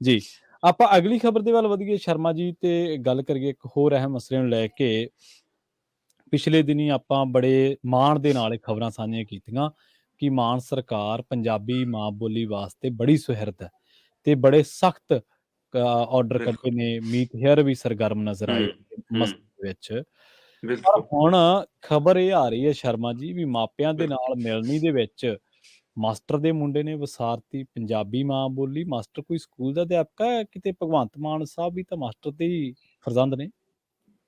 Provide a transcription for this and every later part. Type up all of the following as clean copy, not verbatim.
ਜੀ। ਆਪਾਂ ਅਗਲੀ ਖਬਰ ਦੇ ਵੱਲ ਵਧੀਏ ਸ਼ਰਮਾ ਜੀ ਤੇ ਗੱਲ ਕਰੀਏ ਇੱਕ ਹੋਰ ਅਹਿਮ ਮਸਲੇ ਨੂੰ ਲੈ ਕੇ। ਪਿਛਲੇ ਦਿਨੀਂ ਆਪਾਂ ਬੜੇ ਮਾਣ ਦੇ ਨਾਲ ਇਹ ਖਬਰਾਂ ਸਾਂਝੀਆਂ ਕੀਤੀਆਂ ਕਿ ਮਾਨ ਸਰਕਾਰ ਪੰਜਾਬੀ ਮਾਂ ਬੋਲੀ ਵਾਸਤੇ ਬੜੀ ਸੁਹਿਰਦ ਹੈ ਤੇ ਬੜੇ ਸਖਤ ਆਰਡਰ ਬਿਲਕੁਲ। ਕੱਢੇ ਨੇ। ਮੀਤ ਹੇਅਰ ਵੀ ਸਰਗਰਮ ਨਜ਼ਰ ਆਏ ਹੂੰ। ਮਸਲੇ ਦੇ ਵਿੱਚ। ਪਰ ਬਿਲਕੁਲ। ਹੁਣ ਖਬਰ ਇਹ ਆ ਰਹੀ ਹੈ ਸ਼ਰਮਾ ਜੀ ਵੀ ਮਾਪਿਆਂ ਦੇ ਬਿਲਕੁਲ। ਨਾਲ ਮਿਲਣੀ ਦੇ ਵਿੱਚ ਮਾਸਟਰ ਦੇ ਮੁੰਡੇ ਨੇ ਵਸਾਰਤੀ ਪੰਜਾਬੀ ਮਾਂ ਬੋਲੀ। ਮਾਸਟਰ ਕੋਈ ਸਕੂਲ ਦਾ ਅਧਿਆਪਕ ਹੈ, ਕਿਤੇ ਭਗਵੰਤ ਮਾਨ ਸਾਹਿਬ ਵੀ ਤਾਂ ਮਾਸਟਰ ਦੇ ਹੀ ਫਰਜ਼ੰਦ ਨੇ।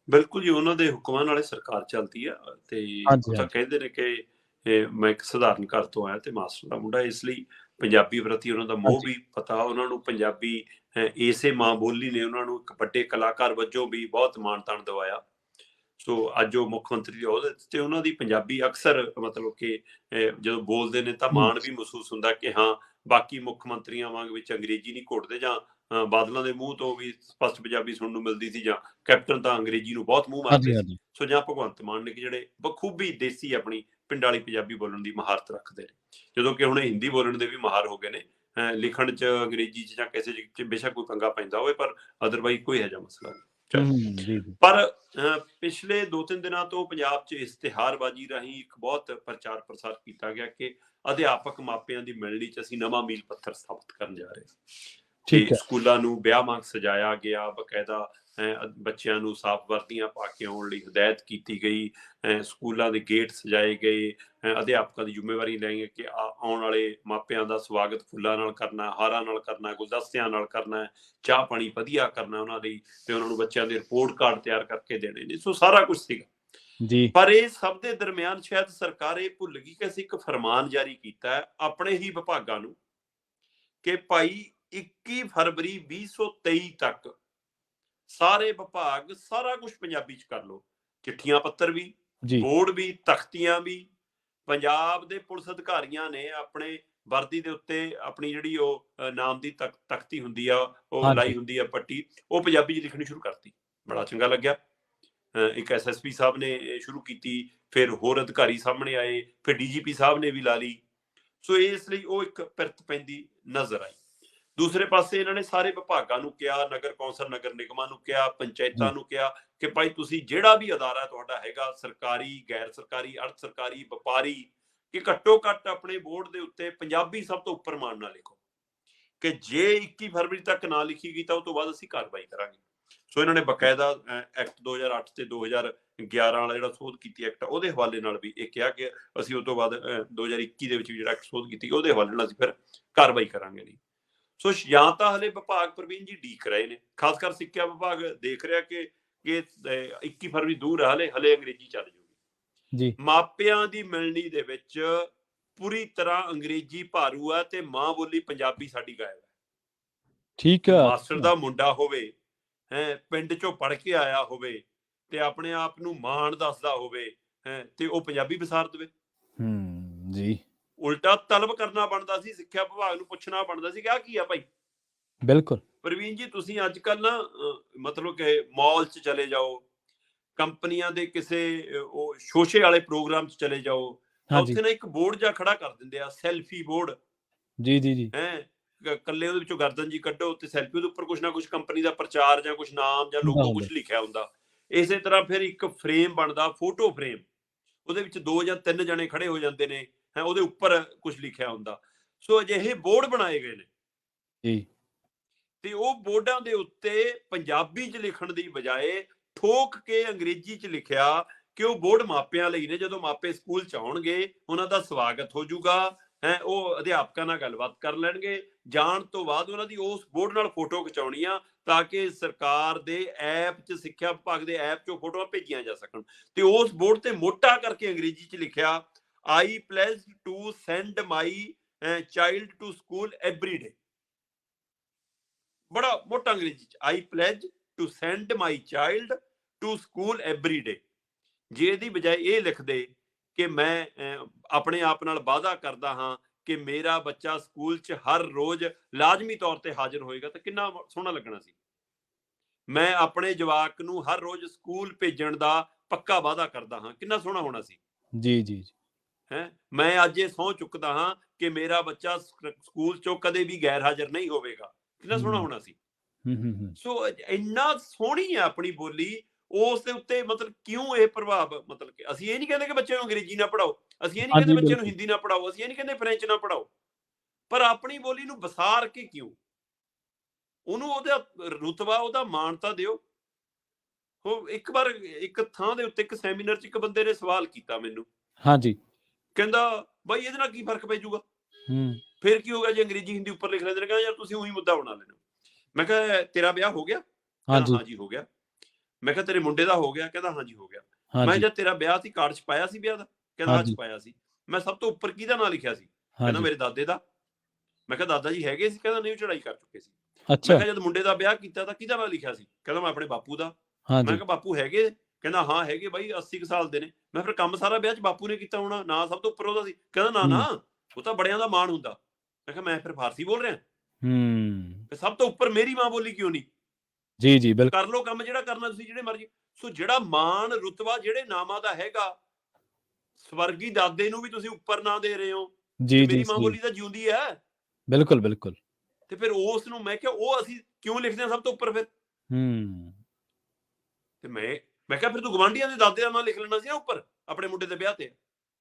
ਬਿਲਕੁਲ ਜੀ, ਉਹਨਾਂ ਦੇ ਹੁਕਮਾਂ ਨਾਲ ਸਰਕਾਰ ਚੱਲਦੀ ਆ ਤੇ ਉਹ ਹਾਂਜੀ, ਤਾਂ ਹਾਂਜੀ। ਕਹਿੰਦੇ ਨੇ ਕਿ ਮੈਂ ਇੱਕ ਸਧਾਰਨ ਘਰ ਤੋਂ ਆਇਆ ਤੇ ਮਾਸਟਰ ਦਾ ਮੁੰਡਾ, ਇਸ ਲਈ ਪੰਜਾਬੀ ਪ੍ਰਤੀ ਉਹਨਾਂ ਦਾ ਮੋਹ ਹਾਂਜੀ। ਵੀ ਪਤਾ। ਉਹਨਾਂ ਨੂੰ ਪੰਜਾਬੀ ਇਸੇ ਮਾਂ ਬੋਲੀ ਨੇ ਉਹਨਾਂ ਨੂੰ ਇੱਕ ਵੱਡੇ ਕਲਾਕਾਰ ਵਜੋਂ ਵੀ ਬਹੁਤ ਮਾਣ ਤਾਣ ਦਿਵਾਇਆ। ਸੋ ਅੱਜ ਉਹ ਮੁੱਖ ਮੰਤਰੀ ਦੇ ਅਹੁਦੇ ਤੇ ਉਹਨਾਂ ਦੀ ਪੰਜਾਬੀ ਅਕਸਰ ਮਤਲਬ ਕਿ ਜਦੋਂ ਬੋਲਦੇ ਨੇ ਤਾਂ ਹੂੰ। ਮਾਣ ਵੀ ਮਹਿਸੂਸ ਹੁੰਦਾ ਕਿ ਹਾਂ, ਬਾਕੀ ਮੁੱਖ ਮੰਤਰੀਆਂ ਵਾਂਗ ਵਿੱਚ ਅੰਗਰੇਜ਼ੀ ਨਹੀਂ ਘੁੱਟਦੇ, ਜਾਂ ਬਾਦਲਾਂ ਦੇ ਮੂੰਹ ਤੋਂ ਵੀ ਸਪਸ਼ਟ ਪੰਜਾਬੀ ਸੁਣਨ ਨੂੰ ਮਿਲਦੀ ਸੀ, ਜਾਂ ਕੈਪਟਨ ਤਾਂ ਅੰਗਰੇਜ਼ੀ ਨੂੰ ਬਹੁਤ ਮੂੰਹ ਮਾਰਦੇ ਹਾਂਜੀ, ਸੀ। ਹਾਂਜੀ। ਸੋ ਜਾਂ ਭਗਵੰਤ ਮਾਨ ਨੇ ਕਿ ਜਿਹੜੇ ਬਖੂਬੀ ਦੇਸੀ ਆਪਣੀ ਪਿੰਡ ਵਾਲੀ ਪੰਜਾਬੀ ਬੋਲਣ ਦੀ ਮਹਾਰਤ ਰੱਖਦੇ ਨੇ, ਜਦੋਂ ਕਿ ਹੁਣ ਹਿੰਦੀ ਬੋਲਣ ਦੇ ਵੀ ਮਾਹਰ ਹੋ ਗਏ ਨੇ। ਲਿਖਣ 'ਚ ਅੰਗਰੇਜ਼ੀ 'ਚ ਜਾਂ ਕਿਸੇ 'ਚ ਬੇਸ਼ੱਕ ਕੋਈ ਪੰਗਾ ਪੈਂਦਾ ਹੋਵੇ, ਪਰ ਅਦਰਵਾਈਜ਼ ਕੋਈ ਇਹੋ ਜਿਹਾ ਮਸਲਾ ਨਹੀਂ। ਹੂੰ, ਜੀ, ਜੀ। ਪਰ ਪਿਛਲੇ 2-3 ਦਿਨਾਂ ਤੋਂ ਪੰਜਾਬ 'ਚ ਇਸ਼ਤਿਹਾਰਬਾਜ਼ੀ ਰਾਹੀਂ ਇੱਕ ਬਹੁਤ ਪ੍ਰਚਾਰ ਪ੍ਰਸਾਰ ਕੀਤਾ ਗਿਆ ਕਿ ਅਧਿਆਪਕ ਮਾਪਿਆਂ ਦੀ ਮਿਲਣੀ 'ਚ ਅਸੀਂ ਨਵਾਂ ਮੀਲ ਪੱਥਰ ਸਥਾਪਿਤ ਕਰਨ ਜਾ ਰਹੇ ਹਾਂ। ਕਿ ਠੀਕ ਹੈ। ਸਕੂਲਾਂ ਨੂੰ ਵਿਆਹ ਵਾਂਗ ਸਜਾਇਆ ਗਿਆ, ਬਕਾਇਦਾ ਬੱਚਿਆਂ ਨੂੰ ਸਾਫ਼ ਵਰਦੀਆਂ ਪਾ ਕੇ ਆਉਣ ਲਈ ਹਦਾਇਤ ਕੀਤੀ ਗਈ, ਸਕੂਲਾਂ ਦੇ ਗੇਟ ਸਜਾਏ ਗਏ, ਅਧਿਆਪਕਾਂ ਦੀ ਜ਼ਿੰਮੇਵਾਰੀ ਲਈ ਕਿ ਆਉਣ ਵਾਲੇ ਮਾਪਿਆਂ ਦਾ ਸਵਾਗਤ ਫੁੱਲਾਂ ਨਾਲ ਕਰਨਾ, ਹਾਰਾਂ ਨਾਲ ਕਰਨਾ, ਗੁਲਦਸਤਿਆਂ ਨਾਲ ਕਰਨਾ, ਚਾਹ ਪਾਣੀ ਵਧੀਆ ਕਰਨਾ ਉਹਨਾਂ ਲਈ, ਤੇ ਉਹਨਾਂ ਨੂੰ ਬੱਚਿਆਂ ਦੇ ਰਿਪੋਰਟ ਕਾਰਡ ਤਿਆਰ ਕਰਕੇ ਦੇਣੇ ਨੇ। ਸੋ ਸਾਰਾ ਕੁਝ ਸੀਗਾ। ਜੀ। ਪਰ ਇਹ ਸਭ ਦੇ ਦਰਮਿਆਨ ਸ਼ਾਇਦ ਸਰਕਾਰ ਇਹ ਭੁੱਲ ਗਈ ਕਿ ਅਸੀਂ ਇੱਕ ਫਰਮਾਨ ਜਾਰੀ ਕੀਤਾ ਹੈ ਆਪਣੇ ਹੀ ਵਿਭਾਗਾਂ ਨੂੰ ਕਿ ਭਾਈ 21 ਫਰਵਰੀ 2023 ਤੱਕ ਸਾਰੇ ਵਿਭਾਗ ਸਾਰਾ ਕੁਝ ਪੰਜਾਬੀ 'ਚ ਕਰ ਲਓ। ਚਿੱਠੀਆਂ ਪੱਤਰ ਵੀ, ਜੀ। ਬੋਰਡ ਵੀ, ਤਖ਼ਤੀਆਂ ਵੀ। ਪੰਜਾਬ ਦੇ ਪੁਲਿਸ ਅਧਿਕਾਰੀਆਂ ਨੇ ਆਪਣੇ ਵਰਦੀ ਦੇ ਉੱਤੇ ਆਪਣੀ ਜਿਹੜੀ ਉਹ ਨਾਮ ਦੀ ਤਖ਼ਤੀ ਹੁੰਦੀ ਆ, ਉਹ ਹਾਂਜੀ। ਲਾਈ ਹੁੰਦੀ ਆ ਪੱਟੀ, ਉਹ ਪੰਜਾਬੀ 'ਚ ਲਿਖਣੀ ਸ਼ੁਰੂ ਕਰਤੀ। ਬੜਾ ਚੰਗਾ ਲੱਗਿਆ। ਇੱਕ ਐਸਐਸਪੀ ਸਾਹਿਬ ਨੇ ਸ਼ੁਰੂ ਕੀਤੀ, ਫਿਰ ਹੋਰ ਅਧਿਕਾਰੀ ਸਾਹਮਣੇ ਆਏ, ਫਿਰ ਡੀਜੀਪੀ ਸਾਹਿਬ ਨੇ ਵੀ ਲਾ ਲਈ। ਸੋ ਇਸ ਲਈ ਉਹ ਇੱਕ ਪਿਰਤ ਪੈਂਦੀ ਨਜ਼ਰ ਆਈ। ਦੂਸਰੇ ਪਾਸੇ ਇਹਨਾਂ ਨੇ ਸਾਰੇ ਵਿਭਾਗਾਂ ਨੂੰ ਕਿਹਾ, ਨਗਰ ਕੌਂਸਲ ਨਗਰ ਨਿਗਮਾਂ ਨੂੰ ਕਿਹਾ, ਪੰਚਾਇਤਾਂ ਜੀ। ਨੂੰ ਕਿਹਾ ਕਿ ਭਾਈ ਤੁਸੀਂ ਜਿਹੜਾ ਵੀ ਅਦਾਰਾ ਤੁਹਾਡਾ ਹੈਗਾ, ਸਰਕਾਰੀ, ਗੈਰ ਸਰਕਾਰੀ, ਅਰਧ ਸਰਕਾਰੀ, ਵਪਾਰੀ, ਕਿ ਘੱਟੋ ਘੱਟ ਆਪਣੇ ਬੋਰਡ ਦੇ ਉੱਤੇ ਪੰਜਾਬੀ ਸਭ ਤੋਂ ਉੱਪਰ ਮਾਣ ਨਾਲ ਲਿਖੋ ਕਿ ਜੇ 21 ਫਰਵਰੀ ਤੱਕ ਨਾ ਲਿਖੀ ਗਈ ਤਾਂ ਉਹ ਤੋਂ ਬਾਅਦ ਅਸੀਂ ਕਾਰਵਾਈ ਕਰਾਂਗੇ। ਸੋ ਇਹਨਾਂ ਨੇ ਬਕਾਇਦਾ ਐਕਟ 2008 ਤੇ 2011 ਵਾਲਾ ਜਿਹੜਾ ਸੋਧ ਕੀਤੀ ਐਕਟ, ਉਹਦੇ ਹਵਾਲੇ ਨਾਲ ਵੀ ਇਹ ਕਿਹਾ ਕਿ ਅਸੀਂ ਉਹ ਤੋਂ ਬਾਅਦ 2021 ਦੇ ਵਿੱਚ ਵੀ ਜਿਹੜਾ ਐਕਟ ਸੋਧ ਕੀਤੀ, ਉਹਦੇ ਹਵਾਲੇ ਨਾਲ ਅਸੀਂ ਫਿਰ ਕਾਰਵਾਈ ਕਰਾਂਗੇ ਨਹੀਂ। ਸੋ ਜਾਂ ਤਾਂ ਹਲੇ ਵਿਭਾਗ ਪ੍ਰਵੀਨ ਜੀ ਡੀਕ ਰਹੇ ਨੇ, ਖਾਸ ਕਰ ਸਿੱਖਿਆ ਵਿਭਾਗ ਦੇਖ ਰਿਹਾ ਕਿ 21 ਫਰਵਰੀ ਦੂਰ ਹੈ, ਹਲੇ ਅੰਗਰੇਜ਼ੀ ਚੱਲ ਜੂਗੀ। ਜੀ। ਮਾਪਿਆਂ ਦੀ ਮਿਲਣੀ ਦੇ ਵਿੱਚ ਪੂਰੀ ਤਰ੍ਹਾਂ ਅੰਗਰੇਜ਼ੀ ਭਾਰੂ ਹੈ ਤੇ ਮਾਂ ਬੋਲੀ ਪੰਜਾਬੀ ਸਾਡੀ ਗਾਇਬ ਹੈ। ਠੀਕ ਕਿ ਆ। ਮਾਸਟਰ ਦਾ ਮੁੰਡਾ ਹੋਵੇ, ਪਿੰਡ ਚੋਂ ਪੜ੍ਹ ਕੇ ਆਇਆ ਹੋਵੇ ਤੇ ਆਪਣੇ ਆਪ ਨੂੰ ਮਾਣ ਦੱਸਦਾ ਹੋਵੇ, ਤੇ ਉਹ ਪੰਜਾਬੀ ਵਿਸਾਰ ਦੇਵੇ। ਜੀ। ਉਲਟਾ ਤਲਬ ਕਰਨਾ ਬਣਦਾ ਸੀ, ਸਿੱਖਿਆ ਵਿਭਾਗ ਨੂੰ ਪੁੱਛਣਾ ਬਣਦਾ ਸੀ ਕਿ ਆਹ ਕੀ ਆ ਭਾਈ। ਬਿਲਕੁਲ। ਪ੍ਰਵੀਨ ਜੀ, ਤੁਸੀਂ ਅੱਜ ਕੱਲ ਨਾ ਮਤਲਬ ਕਿ ਮਾਲ 'ਚ ਚਲੇ ਜਾਓ, ਕੰਪਨੀਆਂ ਦੇ ਕਿਸੇ ਉਹ ਸ਼ੋਸ਼ੇ ਵਾਲੇ ਪ੍ਰੋਗਰਾਮ 'ਚ ਚਲੇ ਜਾਓ, ਤਾਂ ਹਾਂਜੀ। ਉੱਥੇ ਨਾ ਇੱਕ ਬੋਰਡ ਜਿਹਾ ਖੜਾ ਕਰ ਦਿੰਦੇ ਆ, ਸੈਲਫੀ ਬੋਰਡ। ਜੀ, ਜੀ, ਜੀ। ਕੱਲੇ ਉਹਦੇ ਵਿੱਚੋਂ ਗਰਦਨ ਜੀ ਕੱਢੋ ਤੇ ਸੈਲਫੀ, ਉਹਦੇ ਉੱਪਰ ਕੁਛ ਨਾ ਕੁਛ ਕੰਪਨੀ ਦਾ ਪ੍ਰਚਾਰ ਜਾਂ ਕੁਛ ਨਾਮ ਜਾਂ ਹੁੰਦਾ, ਲੋਗੋ ਹੁੰਦਾ। ਕੁਛ ਲਿਖਿਆ ਹੁੰਦਾ। ਇਸੇ ਤਰ੍ਹਾਂ ਫਿਰ ਇੱਕ ਫਰੇਮ ਬਣਦਾ, ਫੋਟੋ ਫਰੇਮ, ਉਹਦੇ ਵਿੱਚ 2 ਜਾਂ 3 ਜਣੇ ਖੜੇ ਹੋ ਜਾਂਦੇ ਨੇ, ਉਹਦੇ ਉੱਪਰ ਕੁਛ ਲਿਖਿਆ ਹੁੰਦਾ। ਸੋ ਅਜਿਹੇ ਬੋਰਡ ਬਣਾਏ ਗਏ ਨੇ ਜੀ। ਤੇ ਉਹ ਬੋਰਡਾਂ ਦੇ ਉੱਤੇ ਪੰਜਾਬੀ 'ਚ ਲਿਖਣ ਦੀ ਬਜਾਏ ਠੋਕ ਕੇ ਅੰਗਰੇਜ਼ੀ 'ਚ ਲਿਖਿਆ ਕਿ ਉਹ ਬੋਰਡ ਮਾਪਿਆਂ ਲਈ ਨੇ। ਜਦੋਂ ਮਾਪੇ ਸਕੂਲ 'ਚ ਆਉਣਗੇ, ਉਹਨਾਂ ਦਾ ਸਵਾਗਤ ਹੋ ਜਾਊਗਾ, ਉਹ ਅਧਿਆਪਕਾਂ ਨਾਲ ਗੱਲਬਾਤ ਕਰ ਲੈਣਗੇ, ਜਾਣ ਤੋਂ ਬਾਅਦ ਉਹਨਾਂ ਦੀ ਉਸ ਬੋਰਡ ਨਾਲ ਫੋਟੋ ਖਿਚਾਉਣੀ ਆ ਤਾਂ ਕਿ ਸਰਕਾਰ ਦੇ ਐਪ 'ਚ, ਸਿੱਖਿਆ ਵਿਭਾਗ ਦੇ ਐਪ 'ਚੋਂ ਫੋਟੋਆਂ ਭੇਜੀਆਂ ਜਾ ਸਕਣ। ਤੇ ਉਸ ਬੋਰਡ ਤੇ ਮੋਟਾ ਕਰਕੇ ਅੰਗਰੇਜ਼ੀ 'ਚ ਲਿਖਿਆ, I pledge to send my child to school every day. ਬੜਾ ਮੋਟਾ ਅੰਗਰੇਜ਼ੀ 'ਚ, I pledge to send my child to school every day. ਜੇ ਇਹਦੀ ਬਜਾਏ ਇਹ ਲਿਖ ਦੇ ਕਿ ਮੈਂ ਆਪਣੇ ਆਪ ਨਾਲ ਵਾਅਦਾ ਕਰਦਾ ਹਾਂ ਕਿ ਮੇਰਾ ਬੱਚਾ ਸਕੂਲ 'ਚ ਹਰ ਰੋਜ਼ ਲਾਜ਼ਮੀ ਤੌਰ ਤੇ ਹਾਜ਼ਰ ਹੋਏਗਾ, ਤਾਂ ਕਿੰਨਾ ਸੋਹਣਾ ਲੱਗਣਾ ਸੀ। ਮੈਂ ਆਪਣੇ ਜਵਾਕ ਨੂੰ ਹਰ ਰੋਜ਼ ਸਕੂਲ ਭੇਜਣ ਦਾ ਪੱਕਾ ਵਾਅਦਾ ਕਰਦਾ ਹਾਂ, ਕਿੰਨਾ ਸੋਹਣਾ ਹੋਣਾ ਸੀ। ਜੀ, ਜੀ, ਜੀ। ਮੈਂ ਅੱਜ ਇਹ ਸਹੁੰ ਚੁੱਕਦਾ ਹਾਂ ਕਿ ਮੇਰਾ ਬੱਚਾ ਸਕੂਲ 'ਚੋਂ ਕਦੇ ਵੀ ਗੈਰ ਹਾਜ਼ਰ ਨਹੀਂ ਹੋਵੇਗਾ। ਕਿੰਨਾ ਸੋਹਣਾ ਹੋਣਾ ਸੀ। ਹੂੰ। ਸੋ ਇੰਨਾ ਸੋਹਣੀ ਹੈ ਆਪਣੀ ਬੋਲੀ, ਉਸ ਦੇ ਉੱਤੇ ਮਤਲਬ ਕਿਉਂ ਇਹ ਪ੍ਰਭਾਵ, ਮਤਲਬ ਕਿ ਅਸੀਂ ਇਹ ਨਹੀਂ ਕਹਿੰਦੇ ਕਿ ਬੱਚਿਆਂ ਨੂੰ ਅੰਗਰੇਜ਼ੀ ਨਾ ਪੜਾਓ, ਅਸੀਂ ਇਹ ਨਹੀਂ ਕਹਿੰਦੇ ਹਾਂਜੀ, ਬੱਚਿਆਂ ਨੂੰ ਬਿਲਕੁਲ। ਹਿੰਦੀ ਨਾ ਪੜਾਓ, ਅਸੀਂ ਇਹ ਨਹੀਂ ਕਹਿੰਦੇ ਫ੍ਰੈਂਚ ਨਾ ਪੜਾਓ, ਪਰ ਆਪਣੀ ਬੋਲੀ ਨੂੰ ਵਸਾਰ ਕੇ ਕਿਉਂ, ਉਹਨੂੰ ਉਹਦਾ ਰੁਤਬਾ, ਉਹਦਾ ਮਾਨਤਾ ਦਿਓ। ਉਹ ਇੱਕ ਵਾਰ ਇੱਕ ਥਾਂ ਦੇ ਉੱਤੇ ਇੱਕ ਸੈਮੀਨਾਰ 'ਚ ਇੱਕ ਬੰਦੇ ਨੇ ਸਵਾਲ ਕੀਤਾ ਮੈਨੂੰ, ਹਾਂਜੀ। ਕਹਿੰਦਾ ਬਾਈ ਇਹਦੇ ਨਾਲ ਕੀ ਫਰਕ ਪੈ ਜਾਊਗਾ, ਹੂੰ। ਫਿਰ ਕੀ ਹੋਗਾ ਜੇ ਅੰਗਰੇਜ਼ੀ ਹਿੰਦੀ ਉੱਪਰ ਲਿਖ ਲੈਂਦੇ ਨੇ। ਕਹਿੰਦਾ ਯਾਰ ਤੁਸੀਂ ਉਹੀ ਮੁੱਦਾ ਬਣਾ ਲੈਣਾ। ਮੈਂ ਕਿਹਾ ਤੇਰਾ ਵਿਆਹ ਹੋ ਗਿਆ? ਕਹਿੰਦਾ ਹਾਂਜੀ, ਹਾਂ ਜੀ ਹੋ ਗਿਆ। ਮੈਂ ਕਿਹਾ ਤੇਰੇ ਮੁੰਡੇ ਦਾ ਹੋ ਗਿਆ? ਕਹਿੰਦਾ ਹਾਂ ਜੀ ਹੋ ਗਿਆ। ਮੈਂ ਹਾਂਜੀ, ਕਿਹਾ ਜਦ ਤੇਰਾ ਵਿਆਹ ਸੀ ਕਾਰਡ 'ਚ ਪਾਇਆ ਸੀ ਵਿਆਹ ਦਾ? ਕਹਿੰਦਾ ਹਾਂ 'ਚ ਹਾਂਜੀ, ਪਾਇਆ ਸੀ। ਮੈਂ ਸਭ ਤੋਂ ਉੱਪਰ ਕਿਹਦਾ ਨਾਂ ਲਿਖਿਆ ਸੀ? ਕਹਿੰਦਾ ਹਾਂਜੀ। ਮੇਰੇ ਦਾਦੇ ਦਾ। ਮੈਂ ਕਿਹਾ ਦਾਦਾ ਜੀ ਹੈਗੇ ਸੀ? ਕਹਿੰਦਾ ਨਹੀਂ, ਉਹ ਚੜਾਈ ਕਰ ਚੁੱਕੇ ਸੀ। ਮੈਂ ਅੱਛਾ। ਕਿਹਾ ਜਦ ਮੁੰਡੇ ਦਾ ਵਿਆਹ ਕੀਤਾ ਤਾਂ ਕਿਹਦਾ ਨਾਂ ਲਿਖਿਆ ਸੀ? ਕਹਿੰਦਾ ਮੈਂ ਆਪਣੇ ਬਾਪੂ ਦਾ। ਮੈਂ ਹਾਂਜੀ। ਕਿਹਾ ਬਾਪੂ ਹੈਗੇ? ਕਹਿੰਦਾ ਹਾਂ ਹੈਗੇ ਬਾਈ, 80 ਸਾਲ ਦੇ ਨੇ। ਮੈਂ ਫਿਰ ਕੰਮ ਸਾਰਾ ਵਿਆਹ 'ਚ ਬਾਪੂ ਨੇ ਕੀਤਾ ਹੋਣਾ, ਨਾਂ ਸਭ ਤੋਂ ਉੱਪਰ ਉਹਦਾ ਸੀ। ਕਹਿੰਦਾ ਨਾ ਹੂੰ, ਨਾ, ਉਹ ਤਾਂ ਬੜਿਆਂ ਦਾ ਮਾਣ ਹੁੰਦਾ। ਮੈਂ ਕਿਹਾ ਮੈਂ ਫਿਰ ਫਾਰਸੀ ਬੋਲ ਰਿਹਾ, ਹੂੰ। ਤੇ ਸਭ ਤੋਂ ਉੱਪਰ ਮੇਰੀ ਮਾਂ ਬੋਲੀ ਕਿਉਂ ਨਹੀਂ? ਜੀ, ਜੀ, ਬਿਲਕੁਲ। ਕਰ ਲਓ ਕੰਮ ਜਿਹੜਾ ਕਰਨਾ ਤੁਸੀਂ, ਜਿਹੜੇ ਮਰਜ਼ੀ। ਸੋ ਜਿਹੜਾ ਮਾਣ ਰੁਤਬਾ ਜਿਹੜੇ ਨਾਮਾਂ ਦਾ ਹੈਗਾ, ਸਵਰਗੀ ਦਾਦੇ ਨੂੰ ਵੀ ਤੁਸੀਂ ਉੱਪਰ ਨਾਂ ਦੇ ਰਹੇ ਹੋ ਕਿ ਜੀ, ਜੀ, ਮੇਰੀ ਮਾਂ ਸਹੀ। ਬੋਲੀ ਤਾਂ ਜਿਉਂਦੀ ਹੈ। ਬਿਲਕੁਲ, ਬਿਲकुल। ਤੇ ਫਿਰ ਉਸ ਨੂੰ ਮੈਂ ਕਿਹਾ ਉਹ ਅਸੀਂ ਕਿਉਂ ਲਿਖਦੇ ਹਾਂ ਸਭ ਤੋਂ ਉੱਪਰ ਫਿਰ? ਹੂੰ। ਤੇ ਮੈਂ ਕਿਹਾ ਫਿਰ ਤੂੰ ਗਵਾਂਢੀਆਂ ਦੇ ਦਾਦੇ ਦਾ ਨਾਂ ਲਿਖ ਲੈਣਾ ਸੀ ਨਾ ਉੱਪਰ, ਆਪਣੇ ਮੁੰਡੇ ਦੇ ਵਿਆਹ ਤੇ।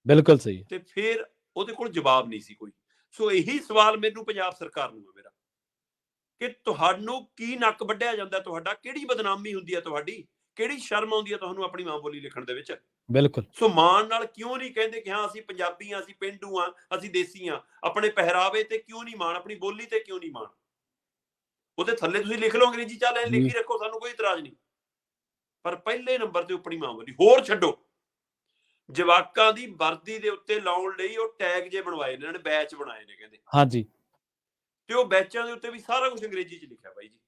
ਬਿਲਕੁਲ ਸਹੀ ਹੈ। ਤੇ ਫਿਰ ਉਹਦੇ ਕੋਲ ਜਵਾਬ ਨਹੀਂ ਸੀ ਕੋਈ। ਸੋ ਇਹੀ ਸਵਾਲ ਮੈਨੂੰ ਪੰਜਾਬ ਸਰਕਾਰ ਨੂੰ ਹੈ ਮੇਰਾ, ਕਿ ਤੁਹਾਨੂੰ ਕੀ ਨੱਕ ਵੱਢਿਆ ਜਾਂਦਾ ਤੁਹਾਡਾ, ਕਿਹੜੀ ਬਦਨਾਮੀ ਹੁੰਦੀ ਹੈ ਤੁਹਾਡੀ, ਕਿਹੜੀ ਸ਼ਰਮ ਆਉਂਦੀ ਹੈ ਤੁਹਾਨੂੰ ਆਪਣੀ ਮਾਂ ਬੋਲੀ ਲਿਖਣ ਦੇ ਵਿੱਚ? ਬਿਲकुल। ਸੋ ਮਾਣ ਨਾਲ ਕਿਉਂ ਨਹੀਂ ਕਹਿੰਦੇ ਕਿ ਹਾਂ ਅਸੀਂ ਪੰਜਾਬੀ ਹਾਂ, ਅਸੀਂ ਪੇਂਡੂ ਹਾਂ, ਅਸੀਂ ਦੇਸੀ ਹਾਂ? ਆਪਣੇ ਪਹਿਰਾਵੇ ਤੇ ਕਿਉਂ ਨਹੀਂ ਮਾਣ, ਆਪਣੀ ਬੋਲੀ ਤੇ ਕਿਉਂ ਨਹੀਂ ਮਾਣ? ਉਹਦੇ ਥੱਲੇ ਤੁਸੀਂ ਲਿਖ ਲਓ ਅੰਗਰੇਜ਼ੀ, ਚੱਲ ਇਹ ਜੀ। ਲਿਖੀ ਰੱਖੋ, ਸਾਨੂੰ ਕੋਈ ਇਤਰਾਜ਼ ਨਹੀਂ, ਪਰ ਪਹਿਲੇ ਨੰਬਰ ਤੇ ਆਪਣੀ ਮਾਂ ਬੋਲੀ। ਹੋਰ ਛੱਡੋ, ਜਵਾਕਾਂ ਦੀ ਵਰਦੀ ਦੇ ਉੱਤੇ ਲਾਉਣ ਲਈ ਉਹ ਟੈਗ ਜੇ ਬਣਵਾਏ ਨੇ ਇਹਨਾਂ ਨੇ, ਬੈਚ ਬਣਾਏ ਨੇ ਕਹਿੰਦੇ, ਹਾਂਜੀ। ਤੇ ਉਹ ਬੈਚਾਂ ਦੇ ਉੱਤੇ ਵੀ ਸਾਰਾ ਕੁਝ ਅੰਗਰੇਜ਼ੀ 'ਚ ਲਿਖਿਆ ਬਾਈ ਜੀ।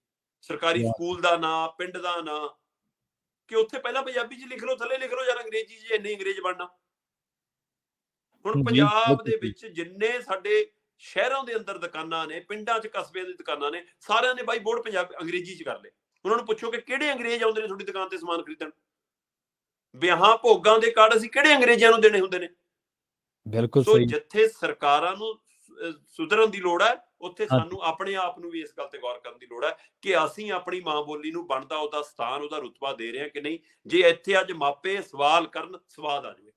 ਸਰਕਾਰੀ ਵਾਹ! ਸਕੂਲ ਦਾ ਨਾਂ, ਪਿੰਡ ਦਾ ਨਾਂ, ਕਿ ਉੱਥੇ ਪਹਿਲਾਂ ਪੰਜਾਬੀ 'ਚ ਲਿਖ ਲਓ, ਥੱਲੇ ਲਿਖ ਲਓ ਯਾਰ ਅੰਗਰੇਜ਼ੀ 'ਚ, ਇੰਨੇ ਅੰਗਰੇਜ਼ ਬਣਨਾ। ਹੁਣ ਜੀ, ਪੰਜਾਬ ਬਿਲਕੁਲ ਦੇ ਸਹੀ। ਵਿੱਚ ਜਿੰਨੇ ਸਾਡੇ ਸ਼ਹਿਰਾਂ ਦੇ ਅੰਦਰ ਦੁਕਾਨਾਂ ਨੇ, ਪਿੰਡਾਂ 'ਚ ਕਸਬਿਆਂ ਦੀ ਦੁਕਾਨਾਂ ਨੇ, ਸਾਰਿਆਂ ਨੇ ਬਾਈ ਬੋਰਡ ਪੰਜਾਬੀ ਅੰਗਰੇਜ਼ੀ 'ਚ ਕਰ ਲਏ। ਉਹਨਾਂ ਨੂੰ ਪੁੱਛੋ ਕਿ ਕਿਹੜੇ ਅੰਗਰੇਜ਼ ਆਉਂਦੇ ਨੇ ਤੁਹਾਡੀ ਦੁਕਾਨ ਤੇ ਸਮਾਨ ਖਰੀਦਣ? ਵਿਆਹਾਂ ਭੋਗਾਂ ਦੇ ਕਾਰਡ ਅਸੀਂ ਕਿਹੜੇ ਅੰਗਰੇਜ਼ਾਂ ਨੂੰ ਦੇਣੇ ਹੁੰਦੇ ਨੇ? ਬਿਲਕੁਲ ਸੋ ਸਹੀ। ਜਿੱਥੇ ਸਰਕਾਰਾਂ ਨੂੰ ਸੁਧਰਨ ਦੀ ਲੋੜ ਹੈ, ਉੱਥੇ ਹਾਂਜੀ। ਸਾਨੂੰ ਆਪਣੇ ਆਪ ਨੂੰ ਵੀ ਇਸ ਗੱਲ ਤੇ ਗੌਰ ਕਰਨ ਦੀ ਲੋੜ ਹੈ ਕਿ ਅਸੀਂ ਆਪਣੀ ਮਾਂ ਬੋਲੀ ਨੂੰ ਬਣਦਾ ਉਹਦਾ ਸਥਾਨ, ਉਹਦਾ ਰੁਤਬਾ ਦੇ ਰਹੇ ਹਾਂ ਕਿ ਨਹੀਂ। ਜੇ ਇੱਥੇ ਅੱਜ ਮਾਪੇ ਸਵਾਲ ਕਰਨ, ਸਵਾਦ ਆ ਜਾਵੇ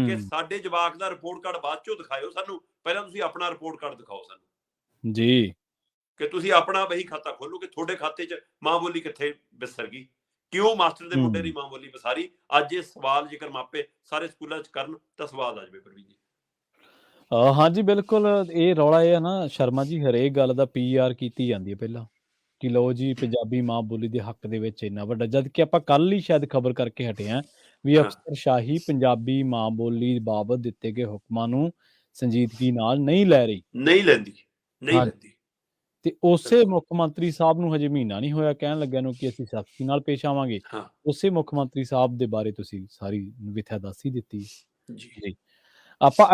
ਕਿ ਹੂੰ। ਸਾਡੇ ਜਵਾਕ ਦਾ ਰਿਪੋਰਟ ਕਾਰਡ ਬਾਅਦ ਚੋਂ ਦਿਖਾਇਓ ਸਾਨੂੰ, ਪਹਿਲਾਂ ਤੁਸੀਂ ਆਪਣਾ ਰਿਪੋਰਟ ਕਾਰਡ ਦਿਖਾਓ ਸਾਨੂੰ, ਜੀ। ਕਿ ਤੁਸੀਂ ਆਪਣਾ ਬਹੀ ਖਾਤਾ ਖੋਲੋ ਕਿ ਤੁਹਾਡੇ ਖਾਤੇ 'ਚ ਮਾਂ ਬੋਲੀ ਕਿੱਥੇ ਵਿਸਰ ਗਈ, ਕਿਉਂ ਮਾਸਟਰ ਦੇ ਮੁੰਡੇ ਦੀ ਹੂੰ। ਮਾਂ ਬੋਲੀ ਵਿਸਾਰੀ। ਅੱਜ ਇਹ ਸਵਾਲ ਜੇਕਰ ਮਾਪੇ ਸਾਰੇ ਸਕੂਲਾਂ 'ਚ ਕਰਨ ਤਾਂ ਸਵਾਦ ਆ ਜਾਵੇ ਪ੍ਰਵੀਨ ਜੀ। ਹਾਂਜੀ, ਬਿਲਕੁਲ। ਇਹ ਰੌਲਾ ਇਹ ਹੈ ਨਾ ਸ਼ਰਮਾ ਜੀ, ਹਰੇਕ ਗੱਲ ਦਾ ਪੀਆਰ ਕੀਤੀ ਜਾਂਦੀ ਹੈ ਪਹਿਲਾਂ, ਕਿ ਲਓ ਜੀ ਪੰਜਾਬੀ ਮਾਂ ਬੋਲੀ ਦੇ ਹੱਕ ਦੇ ਵਿੱਚ ਇੰਨਾ ਵੱਡਾ, ਜਦ ਕਿ ਆਪਾਂ ਕੱਲ੍ਹ ਹੀ ਸ਼ਾਇਦ ਖਬਰ ਕਰਕੇ ਹਟੇ ਹਾਂ ਵੀ ਹਾਂ, ਅਫਸਰਸ਼ਾਹੀ ਪੰਜਾਬੀ ਮਾਂ ਬੋਲੀ ਬਾਬਤ ਦਿੱਤੇ ਗਏ ਹੁਕਮਾਂ ਨੂੰ ਸੰਜੀਦਗੀ ਨਾਲ ਨਹੀਂ ਲੈ ਰਹੀ। ਨਹੀਂ ਲੈਂਦੀ, ਨਹੀਂ ਹਾਂਜੀ। ਲੈਂਦੀ। ਤੇ ਉਸੇ ਬਿਲਕੁਲ। ਮੁੱਖ ਮੰਤਰੀ ਸਾਹਿਬ ਨੂੰ ਹਜੇ ਮਹੀਨਾ ਨਹੀਂ ਹੋਇਆ ਕਹਿਣ ਲੱਗਿਆਂ ਨੂੰ ਕਿ ਅਸੀਂ ਸਖਤੀ ਨਾਲ ਪੇਸ਼ ਆਵਾਂਗੇ। ਹਾਂ ਉਸੇ ਮੁੱਖ ਮੰਤਰੀ ਸਾਹਿਬ ਦੇ ਬਾਰੇ ਤੁਸੀਂ ਸਾਰੀ ਵਿਥਿਆ ਦੱਸ ਹੀ ਦਿੱਤੀ। ਜੀ। ਜੀ। ਆਪਾਂ